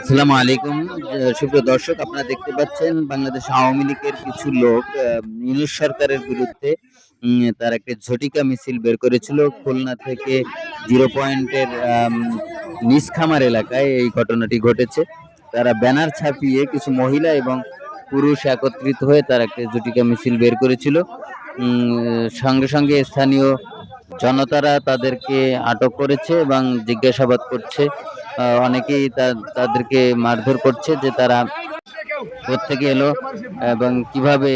আসসালামু আলাইকুম। সুপ্রিয় দর্শক, আপনারা দেখতে পাচ্ছেন বাংলাদেশ আওয়ামী লীগের কিছু লোক ইউনূস সরকারের বিরুদ্ধে তার একটা ঝটিকা মিছিল বের করেছিল খুলনা থেকে জিরো পয়েন্টের নিসখামার এলাকায় এই ঘটনাটি ঘটেছে। তারা ব্যানার ছাপিয়ে কিছু মহিলা এবং পুরুষ একত্রিত হয়ে তার একটা ঝটিকা মিছিল বের করেছিল। সঙ্গে সঙ্গে স্থানীয় জনতারা তাদেরকে আটক করেছে এবং জিজ্ঞাসাবাদ করছে। অনেকেই তাদেরকে মারধর করছে যে তারা কোত্থেকে এলো এবং কিভাবে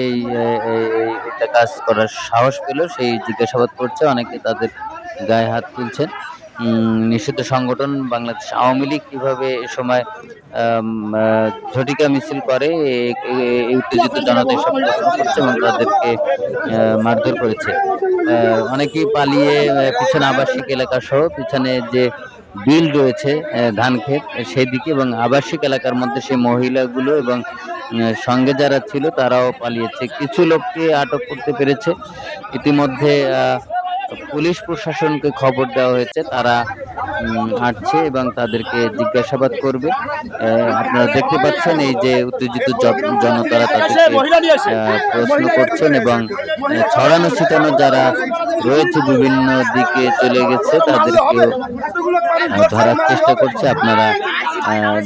এটা কাজ করার সাহস পেল সেই জিজ্ঞাসাবাদ করছে। অনেকে তাদের গায়ে হাত তুলছেন। নিষিদ্ধ সংগঠন বাংলাদেশ আওয়ামী লীগ কিভাবে এ সময় ঝটিকা মিছিল করে এই উত্তেজিত জনতা এসব প্রশ্ন করছে এবং তাদেরকে মারধর করেছে। অনেকেই পালিয়ে পিছনে আবাসিক এলাকা সহ পিছনে যে বিল রয়েছে ধান ক্ষেত সেই দিকে এবং আবাসিক এলাকার মধ্যে সেই মহিলাগুলো এবং সঙ্গে যারা ছিল তারাও পালিয়েছে। কিছু লোককে আটক করতে পেরেছে। ইতিমধ্যে পুলিশ প্রশাসনকে খবর দেওয়া হয়েছে, তারা আসছে এবং তাদেরকে জিজ্ঞাসাবাদ করবে। আপনারা দেখতে পাচ্ছেন এই যে উত্তেজিত জনতারা তাদেরকে প্রশ্ন করছেন এবং ছড়ানো ছিটানো যারা রয়েছে বিভিন্ন দিকে চলে গেছে তাদেরকেও ধরার চেষ্টা করছে। আপনারা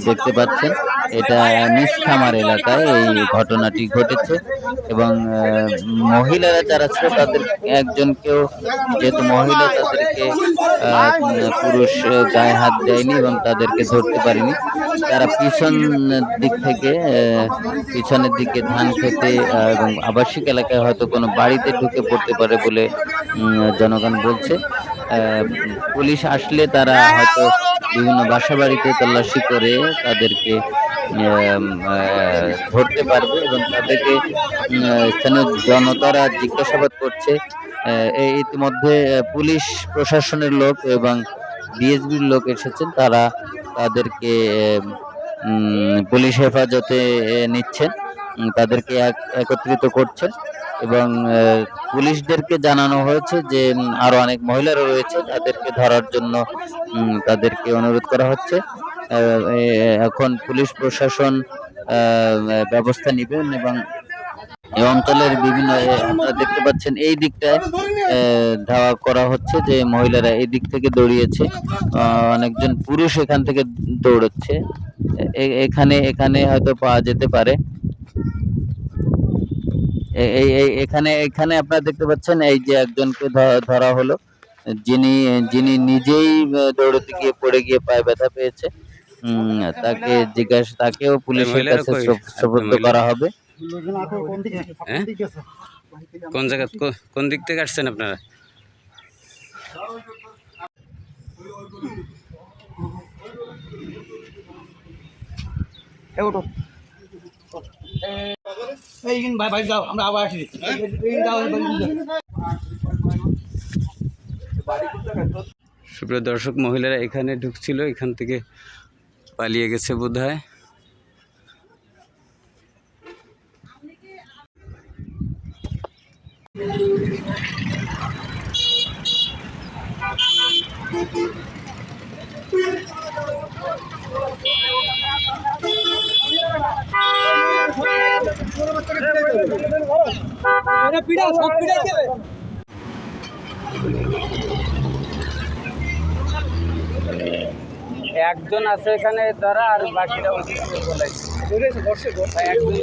দেখতে পাচ্ছেন এটা নিসখামার এলাকায় এই ঘটনাটি ঘটেছে এবং মহিলারা যারা ছিল তাদের একজনকেও, যেহেতু মহিলা, তাদেরকে পুরুষ গায়ে হাত দেয়নি এবং তাদেরকে ধরতে পারেনি। তারা পিছনের দিকে ধান খেতে এবং আবাসিক এলাকায় হয়তো কোনো বাড়িতে ঢুকে পড়তে পারে বলে জনগণ বলছে। পুলিশ আসলে তারা হয়তো বিভিন্ন বাসা বাড়িতে তল্লাশি করে তাদেরকে ধরতে পারবে এবং তাদেরকে স্থানীয় জনতারা জিজ্ঞাসাবাদ করছে। ইতিমধ্যে পুলিশ প্রশাসনের লোক এবং বিএসবির লোক এসেছেন, তারা তাদেরকে পুলিশ হেফাজতে নিচ্ছেন, তাদেরকে একত্রিত করছেন এবং পুলিশদেরকে জানানো হয়েছে যে আরো অনেক মহিলারা রয়েছে, তাদেরকে ধরার জন্য তাদেরকে অনুরোধ করা হচ্ছে। এখন পুলিশ প্রশাসন ব্যবস্থা নেবেন এবং এই অঞ্চলের বিভিন্ন, আপনারা দেখতে পাচ্ছেন এই দিকটায় ধাওয়া করা হচ্ছে যে মহিলারা এই দিক থেকে দৌড়িয়েছে, অনেকজন পুরুষ এখান থেকে দৌড়চ্ছে। এখানে হয়তো পাওয়া যেতে পারে। এখানে আপনারা দেখতে পাচ্ছেন এই যে একজনকে ধরা হলো, যিনি নিজেই দৌড়তে গিয়ে পড়ে গিয়ে পায়ে ব্যথা পেয়েছে। তাকেও পুলিশের কাছে সোপর্দ করা হবে। কোন জায়গা, কোন দিক থেকে আসছেন আপনারা? সুপ্রিয় দর্শক, মহিলারা এখানে ঢুকছিল, এখান থেকে পালিয়ে গেছে বোধহয়। একজন আছে এখানে ধরা, আর বাকিটা একজন